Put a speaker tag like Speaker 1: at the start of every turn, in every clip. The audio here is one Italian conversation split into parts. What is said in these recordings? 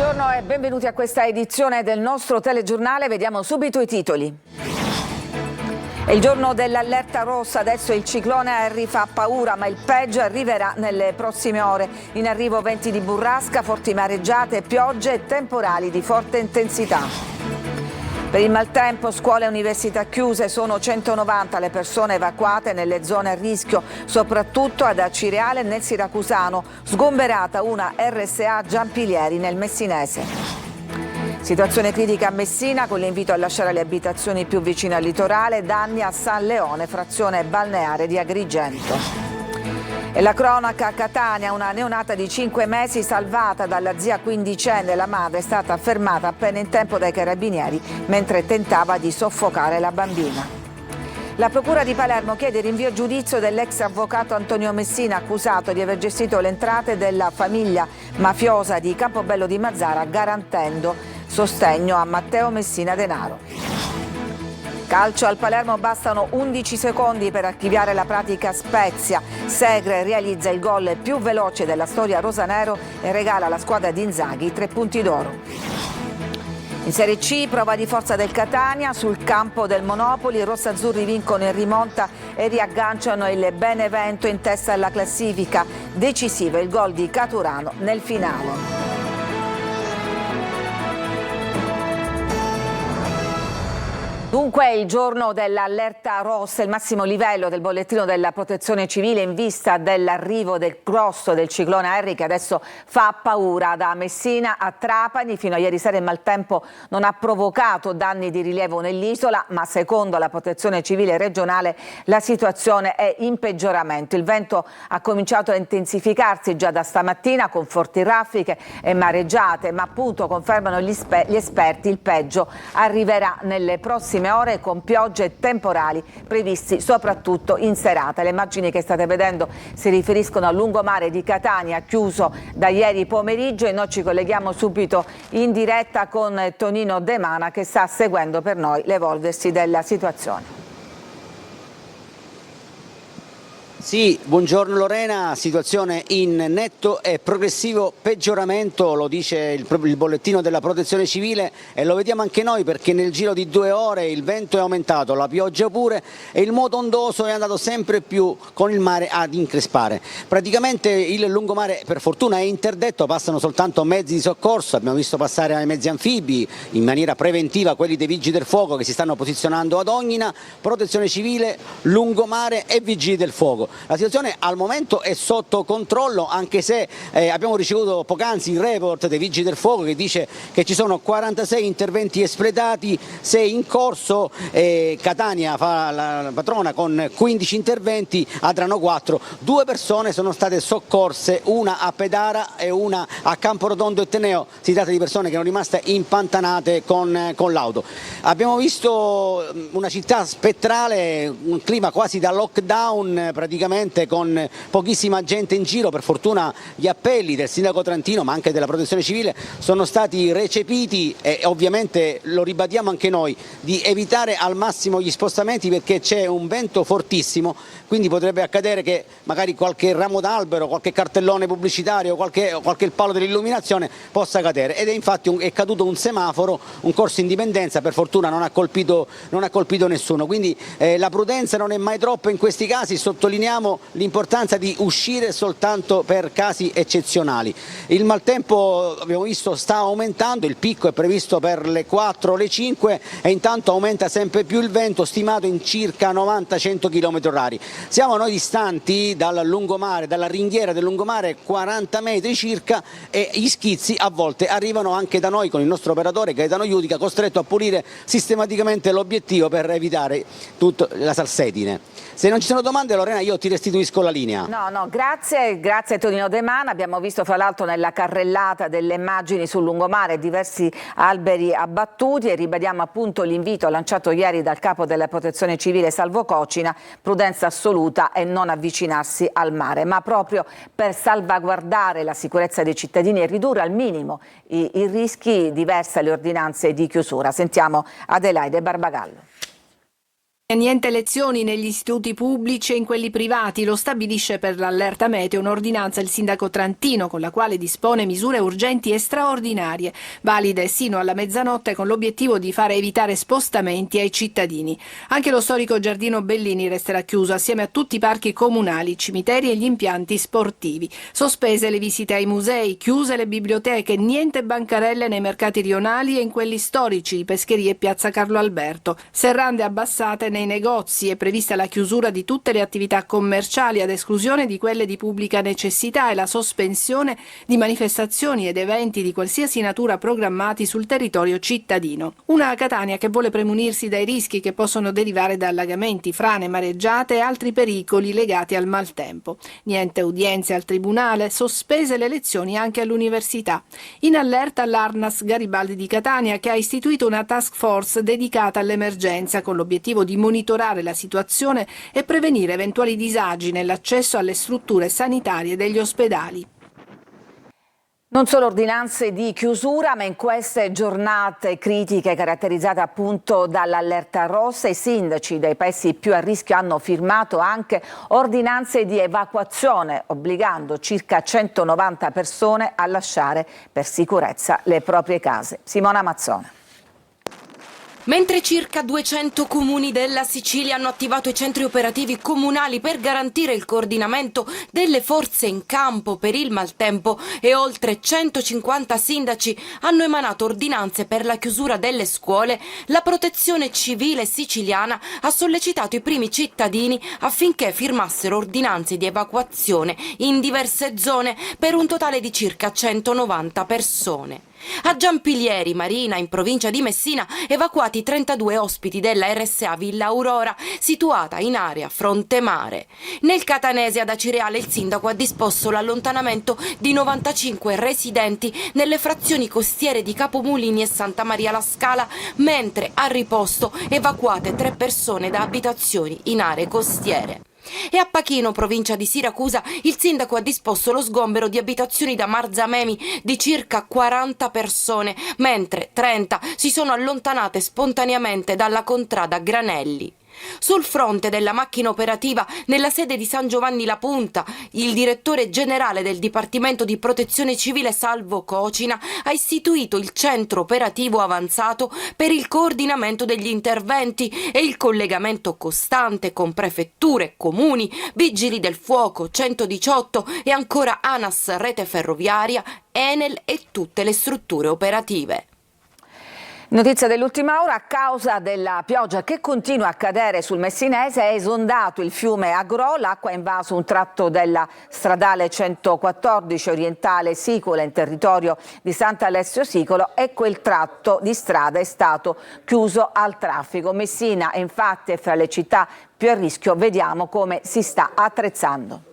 Speaker 1: Buongiorno e benvenuti a questa edizione del nostro telegiornale. Vediamo subito i titoli. È il giorno dell'allerta rossa, adesso il ciclone Harry fa paura, ma il peggio arriverà nelle prossime ore. In arrivo venti di burrasca, forti mareggiate, piogge e temporali di forte intensità. Per il maltempo, scuole e università chiuse, sono 190 le persone evacuate nelle zone a rischio, soprattutto ad Acireale e nel Siracusano, sgomberata una RSA Giampilieri nel Messinese. Situazione critica a Messina con l'invito a lasciare le abitazioni più vicine al litorale, danni a San Leone, frazione balneare di Agrigento. E la cronaca a Catania, una neonata di 5 mesi salvata dalla zia quindicenne. La madre è stata fermata appena in tempo dai carabinieri mentre tentava di soffocare la bambina. La Procura di Palermo chiede rinvio a giudizio dell'ex avvocato Antonio Messina, accusato di aver gestito le entrate della famiglia mafiosa di Campobello di Mazara, garantendo sostegno a Matteo Messina Denaro. Calcio al Palermo, bastano 11 secondi per archiviare la pratica Spezia. Segre realizza il gol più veloce della storia rosanero e regala alla squadra di Inzaghi 3 punti d'oro. In Serie C, prova di forza del Catania sul campo del Monopoli, i rossazzurri vincono in rimonta e riagganciano il Benevento in testa alla classifica. Decisivo il gol di Caturano nel finale. Dunque è il giorno dell'allerta rossa, il massimo livello del bollettino della Protezione Civile in vista dell'arrivo del grosso del ciclone Harry, che adesso fa paura. Da Messina a Trapani fino a ieri sera il maltempo non ha provocato danni di rilievo nell'isola, ma secondo la Protezione Civile regionale la situazione è in peggioramento. Il vento ha cominciato a intensificarsi già da stamattina con forti raffiche e mareggiate, ma appunto confermano gli esperti, il peggio arriverà nelle prossime ore con piogge e temporali previsti soprattutto in serata. Le immagini che state vedendo si riferiscono al lungomare di Catania, chiuso da ieri pomeriggio, e noi ci colleghiamo subito in diretta con Tonino De Mana, che sta seguendo per noi l'evolversi della situazione.
Speaker 2: Sì, buongiorno Lorena, situazione in netto e progressivo peggioramento, lo dice il bollettino della Protezione Civile, e lo vediamo anche noi, perché nel giro di 2 ore il vento è aumentato, la pioggia pure, e il moto ondoso è andato sempre più con il mare ad increspare. Praticamente il lungomare per fortuna è interdetto, passano soltanto mezzi di soccorso, abbiamo visto passare ai mezzi anfibi in maniera preventiva quelli dei Vigili del Fuoco che si stanno posizionando ad Ognina, Protezione Civile, lungomare e Vigili del Fuoco. La situazione al momento è sotto controllo, anche se abbiamo ricevuto poc'anzi il report dei Vigili del Fuoco che dice che ci sono 46 interventi espletati, 6 in corso, Catania fa la patrona con 15 interventi, Adrano 4, 2 persone sono state soccorse, una a Pedara e una a Camporotondo e Teneo, si tratta di persone che erano rimaste impantanate con l'auto. Abbiamo visto una città spettrale, un clima quasi da lockdown praticamente, con pochissima gente in giro. Per fortuna gli appelli del sindaco Trantino ma anche della Protezione Civile sono stati recepiti, e ovviamente lo ribadiamo anche noi, di evitare al massimo gli spostamenti, perché c'è un vento fortissimo, quindi potrebbe accadere che magari qualche ramo d'albero, qualche cartellone pubblicitario, qualche palo dell'illuminazione possa cadere, ed è infatti è caduto un semaforo, un corso Indipendenza, per fortuna non ha colpito nessuno, quindi la prudenza non è mai troppa in questi casi. Sottolineiamo l'importanza di uscire soltanto per casi eccezionali. Il maltempo, abbiamo visto, sta aumentando, il picco è previsto per le 4 o le 5 e intanto aumenta sempre più il vento, stimato in circa 90-100 km/h. Siamo noi distanti dal lungomare, dalla ringhiera del lungomare, 40 metri circa, e gli schizzi a volte arrivano anche da noi con il nostro operatore Gaetano Iudica, costretto a pulire sistematicamente l'obiettivo per evitare tutta la salsedine. Se non ci sono domande, Lorena, io ti restituisco la linea.
Speaker 1: No, grazie Tonino De Mana. Abbiamo visto fra l'altro nella carrellata delle immagini sul lungomare diversi alberi abbattuti, e ribadiamo appunto l'invito lanciato ieri dal capo della Protezione Civile Salvo Cocina: prudenza assoluta e non avvicinarsi al mare, ma proprio per salvaguardare la sicurezza dei cittadini e ridurre al minimo i rischi diversi alle ordinanze di chiusura. Sentiamo Adelaide Barbagallo.
Speaker 3: Niente lezioni negli istituti pubblici e in quelli privati, lo stabilisce per l'allerta meteo un'ordinanza il sindaco trantino con la quale dispone misure urgenti e straordinarie, valide sino alla mezzanotte con l'obiettivo di fare evitare spostamenti ai cittadini. Anche lo storico Giardino Bellini resterà chiuso assieme a tutti i parchi comunali, cimiteri e gli impianti sportivi. Sospese le visite ai musei, chiuse le biblioteche, niente bancarelle nei mercati rionali e in quelli storici, Pescherie e Piazza Carlo Alberto. Serrande abbassate nei negozi, è prevista la chiusura di tutte le attività commerciali ad esclusione di quelle di pubblica necessità e la sospensione di manifestazioni ed eventi di qualsiasi natura programmati sul territorio cittadino. Una Catania che vuole premunirsi dai rischi che possono derivare da allagamenti, frane, mareggiate e altri pericoli legati al maltempo. Niente udienze al tribunale, sospese le lezioni anche all'università. In allerta l'Arnas Garibaldi di Catania che ha istituito una task force dedicata all'emergenza con l'obiettivo di monitorare la situazione e prevenire eventuali disagi nell'accesso alle strutture sanitarie degli ospedali.
Speaker 1: Non solo ordinanze di chiusura, ma in queste giornate critiche caratterizzate appunto dall'allerta rossa, i sindaci dei paesi più a rischio hanno firmato anche ordinanze di evacuazione, obbligando circa 190 persone a lasciare per sicurezza le proprie case. Simona Mazzone.
Speaker 4: Mentre circa 200 comuni della Sicilia hanno attivato i centri operativi comunali per garantire il coordinamento delle forze in campo per il maltempo e oltre 150 sindaci hanno emanato ordinanze per la chiusura delle scuole, la Protezione Civile siciliana ha sollecitato i primi cittadini affinché firmassero ordinanze di evacuazione in diverse zone per un totale di circa 190 persone. A Giampilieri Marina, in provincia di Messina, evacuati 32 ospiti della RSA Villa Aurora, situata in area fronte mare. Nel catanese ad Acireale il sindaco ha disposto l'allontanamento di 95 residenti nelle frazioni costiere di Capomulini e Santa Maria la Scala, mentre a riposto evacuate 3 persone da abitazioni in aree costiere. E a Pachino, provincia di Siracusa, il sindaco ha disposto lo sgombero di abitazioni da Marzamemi di circa 40 persone, mentre 30 si sono allontanate spontaneamente dalla contrada Granelli. Sul fronte della macchina operativa, nella sede di San Giovanni La Punta, il direttore generale del Dipartimento di Protezione Civile Salvo Cocina ha istituito il centro operativo avanzato per il coordinamento degli interventi e il collegamento costante con prefetture, comuni, vigili del fuoco, 118 e ancora ANAS, rete ferroviaria, Enel e tutte le strutture operative.
Speaker 1: Notizia dell'ultima ora: a causa della pioggia che continua a cadere sul Messinese è esondato il fiume Agro, l'acqua ha invaso un tratto della stradale 114 orientale Sicola in territorio di Sant'Alessio Sicolo e quel tratto di strada è stato chiuso al traffico. Messina infatti è fra le città più a rischio, vediamo come si sta attrezzando.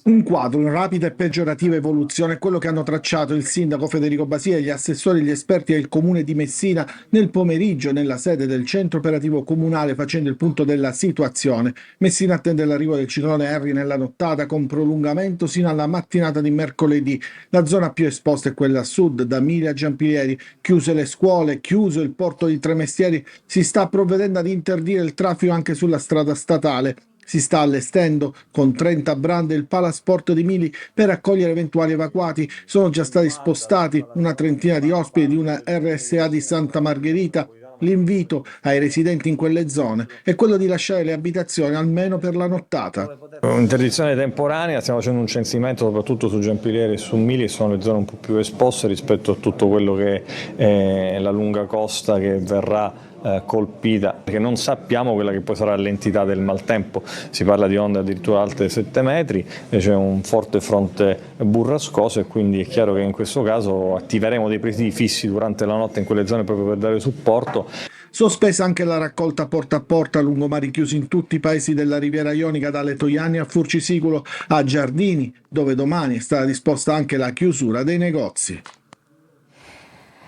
Speaker 5: Un quadro in rapida e peggiorativa evoluzione è quello che hanno tracciato il sindaco Federico Basia, gli assessori, gli esperti e il comune di Messina nel pomeriggio nella sede del centro operativo comunale, facendo il punto della situazione. Messina attende l'arrivo del ciclone Harry nella nottata con prolungamento sino alla mattinata di mercoledì. La zona più esposta è quella a sud, da Mili a Giampilieri. Chiuse le scuole, chiuso il porto di Tremestieri, si sta provvedendo ad interdire il traffico anche sulla strada statale. Si sta allestendo con 30 brande il Palasport di Mili per accogliere eventuali evacuati. Sono già stati spostati una trentina di ospiti di una RSA di Santa Margherita. L'invito ai residenti in quelle zone è quello di lasciare le abitazioni almeno per la nottata.
Speaker 6: Un'interdizione temporanea, stiamo facendo un censimento soprattutto su Giampilieri e su Mili, che sono le zone un po' più esposte rispetto a tutto quello che è la lunga costa che verrà colpita, perché non sappiamo quella che poi sarà l'entità del maltempo. Si parla di onde addirittura alte 7 metri, c'è un forte fronte burrascoso e quindi è chiaro che in questo caso attiveremo dei presidi fissi durante la notte in quelle zone proprio per dare supporto.
Speaker 5: Sospesa anche la raccolta porta a porta lungo mari chiusi in tutti i paesi della Riviera Ionica, dalle Toiani a Furcisicolo a Giardini, dove domani è stata disposta anche la chiusura dei negozi.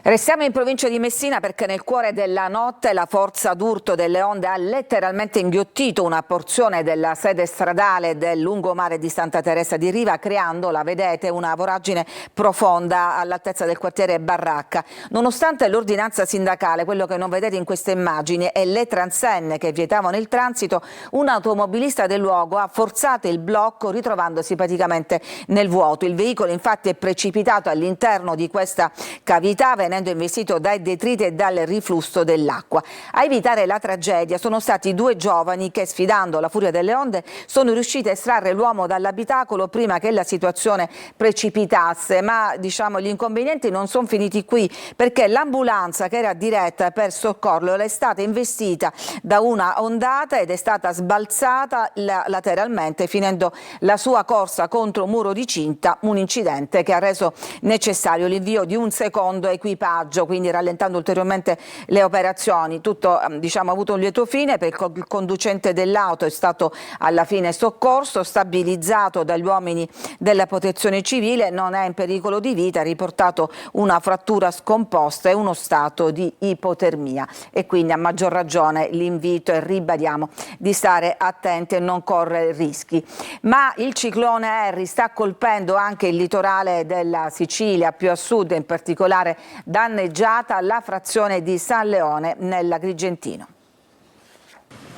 Speaker 1: Restiamo in provincia di Messina perché nel cuore della notte la forza d'urto delle onde ha letteralmente inghiottito una porzione della sede stradale del lungomare di Santa Teresa di Riva, creando, la vedete, una voragine profonda all'altezza del quartiere Barracca. Nonostante l'ordinanza sindacale, quello che non vedete in queste immagini, e le transenne che vietavano il transito, un automobilista del luogo ha forzato il blocco ritrovandosi praticamente nel vuoto. Il veicolo infatti è precipitato all'interno di questa cavità, venendo investito dai detriti e dal riflusso dell'acqua. A evitare la tragedia sono stati due giovani che, sfidando la furia delle onde, sono riusciti a estrarre l'uomo dall'abitacolo prima che la situazione precipitasse. Ma gli inconvenienti non sono finiti qui, perché l'ambulanza che era diretta per soccorrerlo è stata investita da una ondata ed è stata sbalzata lateralmente, finendo la sua corsa contro un muro di cinta, un incidente che ha reso necessario l'invio di un secondo equipaggio, quindi rallentando ulteriormente le operazioni. Tutto ha avuto un lieto fine, perché il conducente dell'auto è stato alla fine soccorso, stabilizzato dagli uomini della protezione civile, non è in pericolo di vita, ha riportato una frattura scomposta e uno stato di ipotermia, e quindi a maggior ragione l'invito, e ribadiamo, di stare attenti e non correre rischi. Ma il ciclone Harry sta colpendo anche il litorale della Sicilia, più a sud, in particolare danneggiata la frazione di San Leone nell'Agrigentino.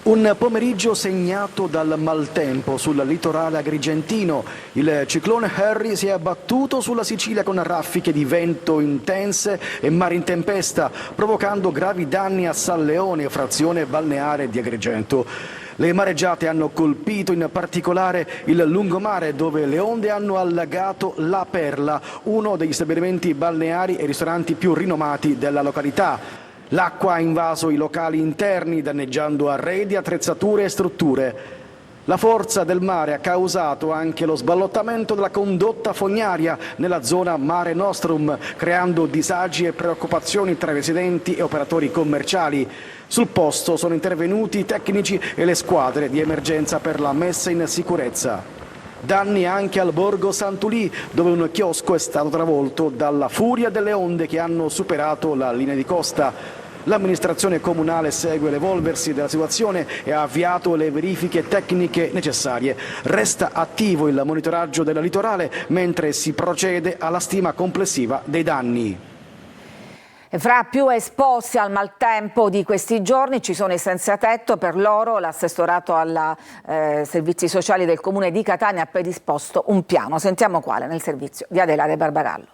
Speaker 7: Un pomeriggio segnato dal maltempo sul litorale agrigentino. Il ciclone Harry si è abbattuto sulla Sicilia con raffiche di vento intense e mare in tempesta, provocando gravi danni a San Leone, frazione balneare di Agrigento. Le mareggiate hanno colpito in particolare il lungomare, dove le onde hanno allagato La Perla, uno degli stabilimenti balneari e ristoranti più rinomati della località. L'acqua ha invaso i locali interni, danneggiando arredi, attrezzature e strutture. La forza del mare ha causato anche lo sballottamento della condotta fognaria nella zona Mare Nostrum, creando disagi e preoccupazioni tra residenti e operatori commerciali. Sul posto sono intervenuti i tecnici e le squadre di emergenza per la messa in sicurezza. Danni anche al borgo Sant'Ulì, dove un chiosco è stato travolto dalla furia delle onde che hanno superato la linea di costa. L'amministrazione comunale segue l'evolversi della situazione e ha avviato le verifiche tecniche necessarie. Resta attivo il monitoraggio del litorale mentre si procede alla stima complessiva dei danni.
Speaker 1: Fra più esposti al maltempo di questi giorni ci sono i senza tetto. Per loro l'assessorato alla servizi sociali del comune di Catania ha predisposto un piano. Sentiamo quale nel servizio di Adelaide Barbagallo.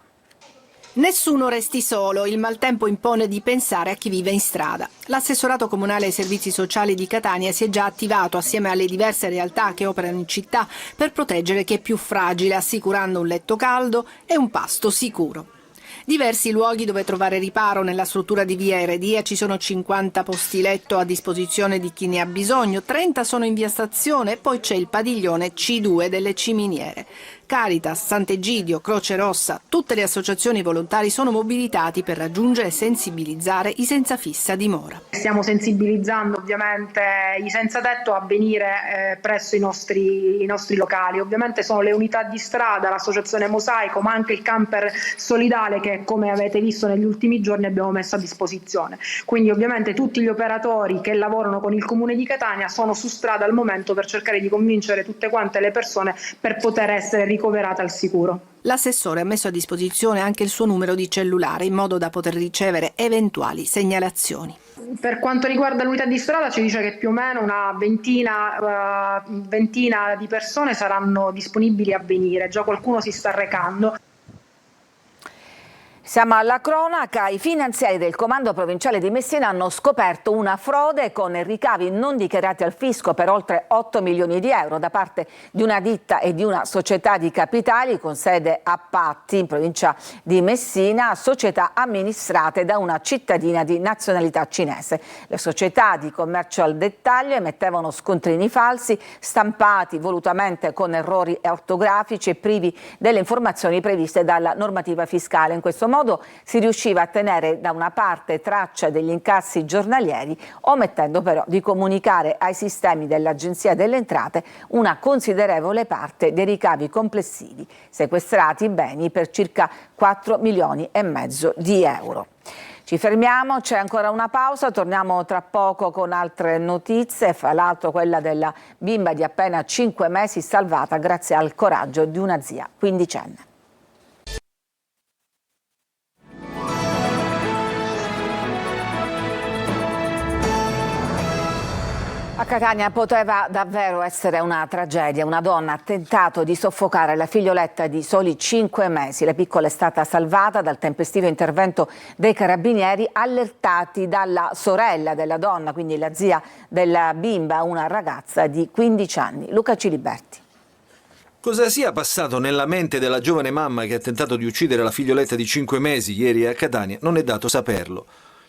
Speaker 3: Nessuno resti solo, il maltempo impone di pensare a chi vive in strada. L'assessorato comunale ai servizi sociali di Catania si è già attivato assieme alle diverse realtà che operano in città per proteggere chi è più fragile, assicurando un letto caldo e un pasto sicuro. Diversi luoghi dove trovare riparo. Nella struttura di via Eredia ci sono 50 posti letto a disposizione di chi ne ha bisogno, 30 sono in via Stazione e poi c'è il padiglione C2 delle Ciminiere. Caritas, Sant'Egidio, Croce Rossa, tutte le associazioni volontari sono mobilitati per raggiungere e sensibilizzare i senza fissa dimora.
Speaker 8: Stiamo sensibilizzando ovviamente i senza tetto a venire presso i nostri locali. Ovviamente sono le unità di strada, l'associazione Mosaico, ma anche il camper solidale che, come avete visto negli ultimi giorni, abbiamo messo a disposizione. Quindi ovviamente tutti gli operatori che lavorano con il Comune di Catania sono su strada al momento per cercare di convincere tutte quante le persone per poter essere ricoverate al sicuro.
Speaker 3: L'assessore ha messo a disposizione anche il suo numero di cellulare in modo da poter ricevere eventuali segnalazioni.
Speaker 8: Per quanto riguarda l'unità di strada ci dice che più o meno una ventina di persone saranno disponibili a venire, già qualcuno si sta recando.
Speaker 1: Siamo alla cronaca. I finanziari del Comando Provinciale di Messina hanno scoperto una frode con ricavi non dichiarati al fisco per oltre 8 milioni di euro da parte di una ditta e di una società di capitali con sede a Patti, in provincia di Messina, società amministrate da una cittadina di nazionalità cinese. Le società di commercio al dettaglio emettevano scontrini falsi, stampati volutamente con errori ortografici e privi delle informazioni previste dalla normativa fiscale. In questo modo modo si riusciva a tenere da una parte traccia degli incassi giornalieri, omettendo però di comunicare ai sistemi dell'Agenzia delle Entrate una considerevole parte dei ricavi complessivi, sequestrati beni per circa 4,5 milioni di euro. Ci fermiamo, c'è ancora una pausa, torniamo tra poco con altre notizie, fra l'altro quella della bimba di appena 5 mesi salvata grazie al coraggio di una zia quindicenne. A Catania poteva davvero essere una tragedia. Una donna ha tentato di soffocare la figlioletta di soli 5 mesi. La piccola è stata salvata dal tempestivo intervento dei carabinieri, allertati dalla sorella della donna, quindi la zia della bimba, una ragazza di 15 anni. Luca Ciliberti.
Speaker 9: Cosa sia passato nella mente della giovane mamma che ha tentato di uccidere la figlioletta di 5 mesi ieri a Catania non è dato saperlo.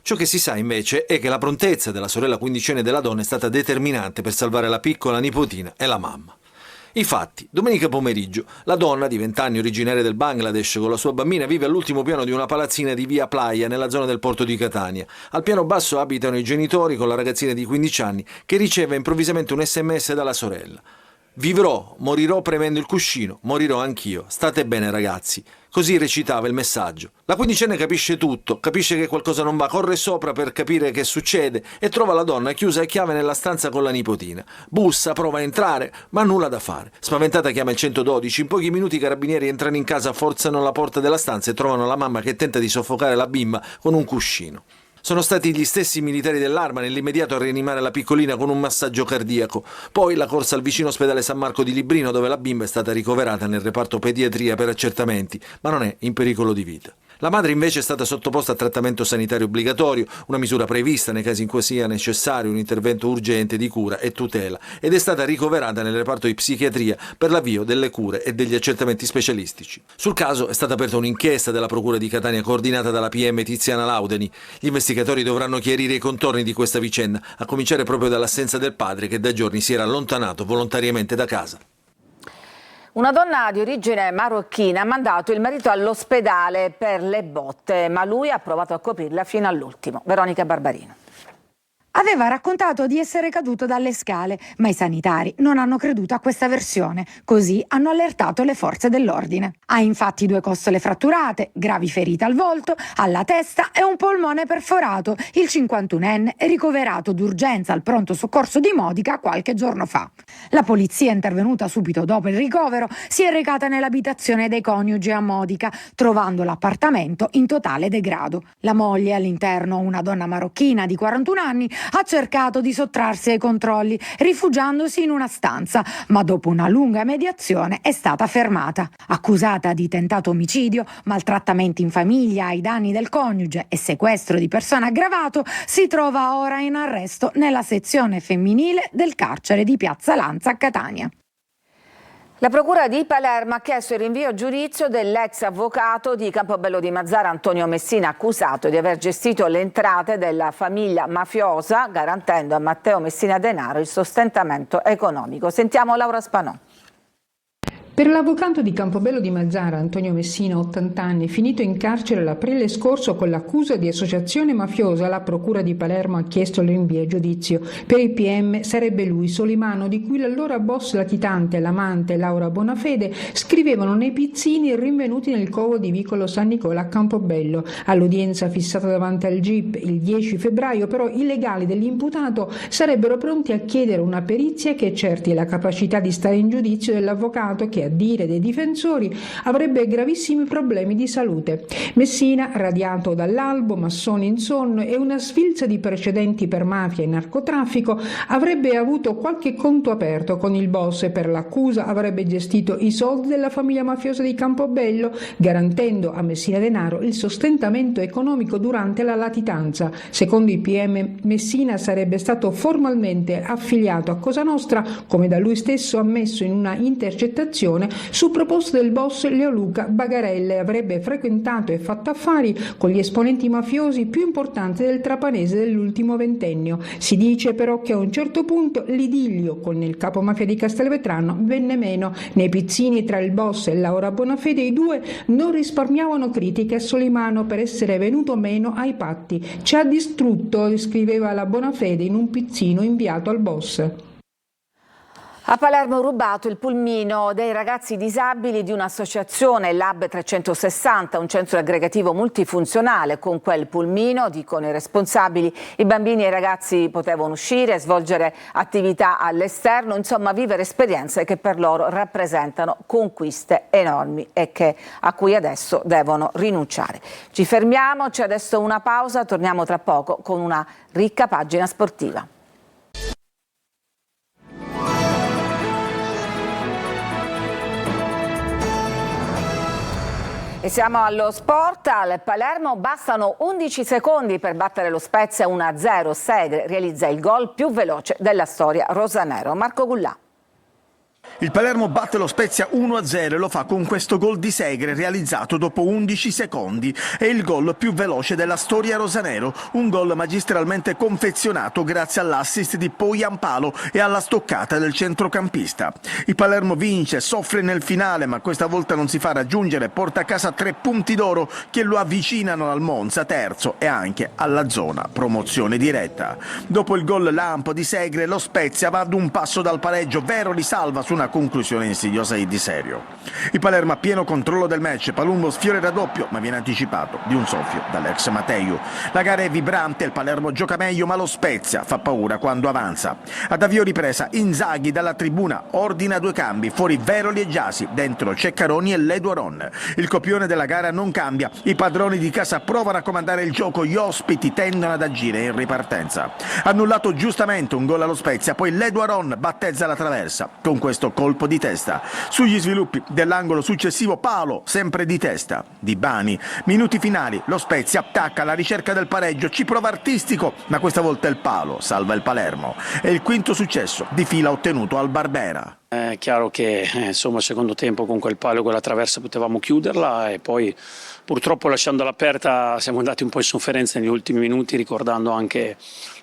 Speaker 9: Ciò che si sa invece è che la prontezza della sorella quindicenne della donna è stata determinante per salvare la piccola nipotina e la mamma. Infatti, domenica pomeriggio, la donna di 20 anni originaria del Bangladesh con la sua bambina vive all'ultimo piano di una palazzina di via Playa nella zona del porto di Catania. Al piano basso abitano i genitori con la ragazzina di 15 anni che riceve improvvisamente un SMS dalla sorella. Vivrò, morirò premendo il cuscino, morirò anch'io. State bene ragazzi. Così recitava il messaggio. La quindicenne capisce tutto, capisce che qualcosa non va, corre sopra per capire che succede e trova la donna chiusa a chiave nella stanza con la nipotina. Bussa, prova a entrare, ma nulla da fare. Spaventata chiama il 112, in pochi minuti i carabinieri entrano in casa, forzano la porta della stanza e trovano la mamma che tenta di soffocare la bimba con un cuscino. Sono stati gli stessi militari dell'Arma nell'immediato a rianimare la piccolina con un massaggio cardiaco. Poi la corsa al vicino ospedale San Marco di Librino, dove la bimba è stata ricoverata nel reparto pediatria per accertamenti, ma non è in pericolo di vita. La madre invece è stata sottoposta a trattamento sanitario obbligatorio, una misura prevista nei casi in cui sia necessario un intervento urgente di cura e tutela, ed è stata ricoverata nel reparto di psichiatria per l'avvio delle cure e degli accertamenti specialistici. Sul caso è stata aperta un'inchiesta della Procura di Catania coordinata dalla PM Tiziana Laudeni. Gli investigatori dovranno chiarire i contorni di questa vicenda, a cominciare proprio dall'assenza del padre che da giorni si era allontanato volontariamente da casa.
Speaker 1: Una donna di origine marocchina ha mandato il marito all'ospedale per le botte, ma lui ha provato a coprirla fino all'ultimo. Veronica Barbarino.
Speaker 10: Aveva raccontato di essere caduto dalle scale, ma i sanitari non hanno creduto a questa versione, così hanno allertato le forze dell'ordine. Ha infatti 2 costole fratturate, gravi ferite al volto, alla testa e un polmone perforato. Il 51enne è ricoverato d'urgenza al pronto soccorso di Modica qualche giorno fa. La polizia, intervenuta subito dopo il ricovero, si è recata nell'abitazione dei coniugi a Modica, trovando l'appartamento in totale degrado. La moglie, all'interno una donna marocchina di 41 anni, ha cercato di sottrarsi ai controlli, rifugiandosi in una stanza, ma dopo una lunga mediazione è stata fermata. Accusata di tentato omicidio, maltrattamenti in famiglia ai danni del coniuge e sequestro di persona aggravato, si trova ora in arresto nella sezione femminile del carcere di Piazza Lanza a Catania.
Speaker 1: La Procura di Palermo ha chiesto il rinvio a giudizio dell'ex avvocato di Campobello di Mazara Antonio Messina, accusato di aver gestito le entrate della famiglia mafiosa, garantendo a Matteo Messina Denaro il sostentamento economico. Sentiamo Laura Spanò.
Speaker 11: Per l'avvocato di Campobello di Mazara, Antonio Messina, 80 anni, finito in carcere l'aprile scorso con l'accusa di associazione mafiosa, la Procura di Palermo ha chiesto il rinvio a giudizio. Per il PM sarebbe lui, Solimano, di cui l'allora boss latitante e l'amante Laura Bonafede scrivevano nei pizzini rinvenuti nel covo di Vicolo San Nicola a Campobello. All'udienza fissata davanti al GIP il 10 febbraio, però i legali dell'imputato sarebbero pronti a chiedere una perizia che certi la capacità di stare in giudizio dell'avvocato che, a dire dei difensori, avrebbe gravissimi problemi di salute. Messina, radiato dall'albo, massone in sonno e una sfilza di precedenti per mafia e narcotraffico, avrebbe avuto qualche conto aperto con il boss e per l'accusa avrebbe gestito i soldi della famiglia mafiosa di Campobello, garantendo a Messina Denaro il sostentamento economico durante la latitanza. Secondo i PM, Messina sarebbe stato formalmente affiliato a Cosa Nostra, come da lui stesso ammesso in una intercettazione stagione, su proposta del boss Leoluca Bagarelle. Avrebbe frequentato e fatto affari con gli esponenti mafiosi più importanti del trapanese dell'ultimo ventennio. Si dice però che a un certo punto l'idillio con il capomafia di Castelvetrano venne meno. Nei pizzini tra il boss e Laura Bonafede i due non risparmiavano critiche a Solimano per essere venuto meno ai patti. Ci ha distrutto, scriveva la Bonafede in un pizzino inviato al boss.
Speaker 1: A Palermo rubato il pulmino dei ragazzi disabili di un'associazione, Lab 360, un centro aggregativo multifunzionale. Con quel pulmino, dicono i responsabili, i bambini e i ragazzi potevano uscire, svolgere attività all'esterno, insomma vivere esperienze che per loro rappresentano conquiste enormi e a cui adesso devono rinunciare. Ci fermiamo, c'è adesso una pausa, torniamo tra poco con una ricca pagina sportiva. E siamo allo sport. Al Palermo bastano 11 secondi per battere lo Spezia 1-0. Segre realizza il gol più veloce della storia rosanero. Marco Gullà.
Speaker 12: Il Palermo batte lo Spezia 1-0 e lo fa con questo gol di Segre realizzato dopo 11 secondi. È il gol più veloce della storia rosanero, un gol magistralmente confezionato grazie all'assist di Poyampalo e alla stoccata del centrocampista. Il Palermo vince, soffre nel finale, ma questa volta non si fa raggiungere, porta a casa 3 punti d'oro che lo avvicinano al Monza terzo e anche alla zona promozione diretta. Dopo il gol lampo di Segre, lo Spezia va ad un passo dal pareggio, Vero risalva su una conclusione insidiosa e di serio. Il Palermo ha pieno controllo del match, Palumbo sfiora il raddoppio ma viene anticipato di un soffio dall'ex Mateu. La gara è vibrante, il Palermo gioca meglio ma lo Spezia fa paura quando avanza. Ad avvio ripresa Inzaghi dalla tribuna ordina 2 cambi, fuori Veroli e Giasi, dentro Ceccaroni e Leduaron. Il copione della gara non cambia, i padroni di casa provano a comandare il gioco, gli ospiti tendono ad agire in ripartenza. Annullato giustamente un gol allo Spezia, poi Leduaron battezza la traversa con questo colpo di testa. Sugli sviluppi dell'angolo successivo palo, sempre di testa, di Bani. Minuti finali, lo Spezia attacca alla ricerca del pareggio, ci prova Artistico, ma questa volta il palo salva il Palermo. È il quinto successo di fila ottenuto al Barbera.
Speaker 13: È chiaro che insomma, il secondo tempo con quel palo e quella traversa potevamo chiuderla e poi purtroppo lasciandola aperta siamo andati un po' in sofferenza negli ultimi minuti, ricordando anche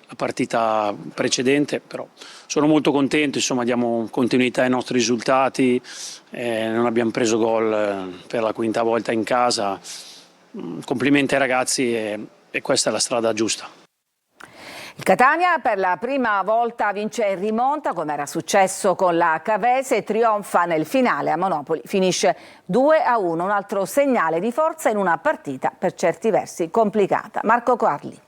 Speaker 13: la partita precedente, però sono molto contento, insomma diamo continuità ai nostri risultati, non abbiamo preso gol per la quinta volta in casa, complimenti ai ragazzi e questa è la strada giusta.
Speaker 1: Il Catania per la prima volta vince in rimonta, come era successo con la Cavese, e trionfa nel finale a Monopoli. Finisce 2-1, un altro segnale di forza in una partita per certi versi complicata. Marco Quarli.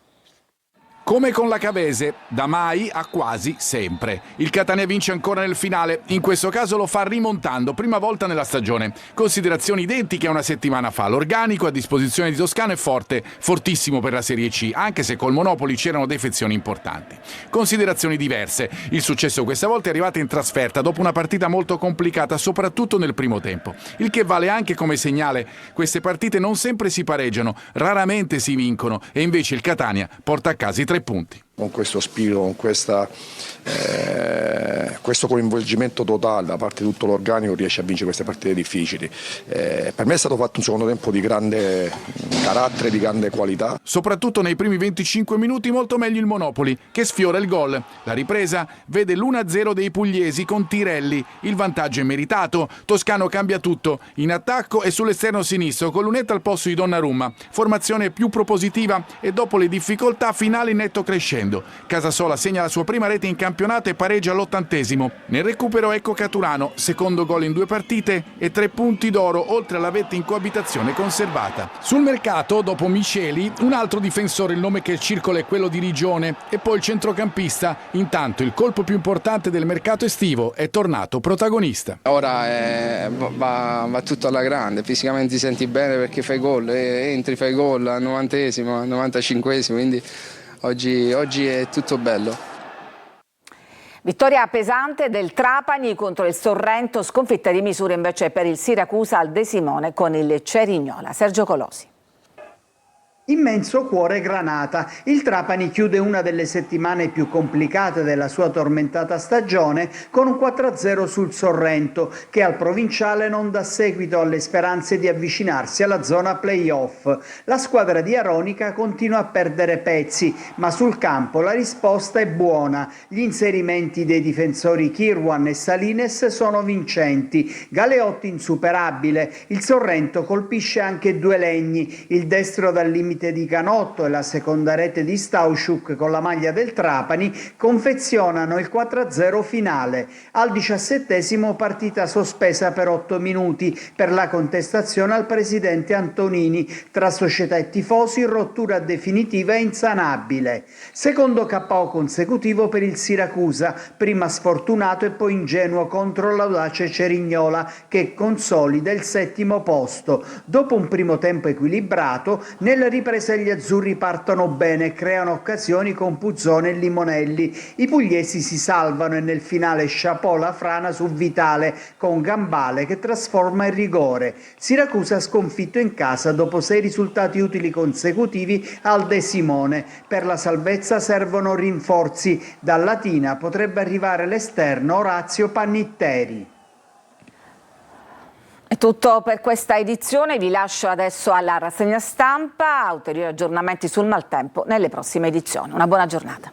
Speaker 14: Come con la Cavese, da mai a quasi sempre. Il Catania vince ancora nel finale, in questo caso lo fa rimontando, prima volta nella stagione. Considerazioni identiche a una settimana fa. L'organico a disposizione di Toscano è forte, fortissimo per la Serie C, anche se col Monopoli c'erano defezioni importanti. Considerazioni diverse. Il successo questa volta è arrivato in trasferta, dopo una partita molto complicata, soprattutto nel primo tempo. Il che vale anche come segnale. Queste partite non sempre si pareggiano, raramente si vincono, e invece il Catania porta a casa i 3 punti.
Speaker 15: Con questo spirito, con questo coinvolgimento totale da parte di tutto l'organico riesce a vincere queste partite difficili. Per me è stato fatto un secondo tempo di grande carattere, di grande qualità.
Speaker 14: Soprattutto nei primi 25 minuti molto meglio il Monopoli, che sfiora il gol. La ripresa vede l'1-0 dei pugliesi con Tirelli. Il vantaggio è meritato. Toscano cambia tutto, in attacco e sull'esterno sinistro, con Lunetta al posto di Donnarumma. Formazione più propositiva e dopo le difficoltà finale netto crescendo. Casasola segna la sua prima rete in campionato e pareggia all'80°. Nel recupero ecco Caturano, secondo gol in 2 partite e 3 punti d'oro oltre alla vetta in coabitazione conservata. Sul mercato, dopo Miceli, un altro difensore, il nome che circola è quello di Rigione, e poi il centrocampista. Intanto il colpo più importante del mercato estivo è tornato protagonista.
Speaker 16: Ora va tutto alla grande, fisicamente ti senti bene perché fai gol, entri, fai gol al 90°, al 95°, quindi Oggi è tutto bello.
Speaker 1: Vittoria pesante del Trapani contro il Sorrento, sconfitta di misura invece per il Siracusa al De Simone con il Cerignola. Sergio Colosi.
Speaker 17: Immenso cuore granata. Il Trapani chiude una delle settimane più complicate della sua tormentata stagione con un 4-0 sul Sorrento, che al provinciale non dà seguito alle speranze di avvicinarsi alla zona play-off. La squadra di Aronica continua a perdere pezzi, ma sul campo la risposta è buona. Gli inserimenti dei difensori Kirwan e Salines sono vincenti. Galeotti insuperabile. Il Sorrento colpisce anche due legni, il destro dal limite di Canotto e la seconda rete di Stauschuk con la maglia del Trapani confezionano il 4-0 finale. Al 17° partita sospesa per 8 minuti per la contestazione al presidente Antonini. Tra società e tifosi rottura definitiva e insanabile. Secondo KO consecutivo per il Siracusa, prima sfortunato e poi ingenuo contro l'audace Cerignola, che consolida il 7° posto. Dopo un primo tempo equilibrato, nella ripresa gli azzurri partono bene e creano occasioni con Puzzone e Limonelli. I pugliesi si salvano e nel finale chapeau la frana su Vitale con Gambale che trasforma in rigore. Siracusa sconfitto in casa dopo 6 risultati utili consecutivi al De Simone. Per la salvezza servono rinforzi. Da Latina potrebbe arrivare l'esterno Orazio Pannitteri.
Speaker 1: È tutto per questa edizione, vi lascio adesso alla rassegna stampa, ulteriori aggiornamenti sul maltempo nelle prossime edizioni. Una buona giornata.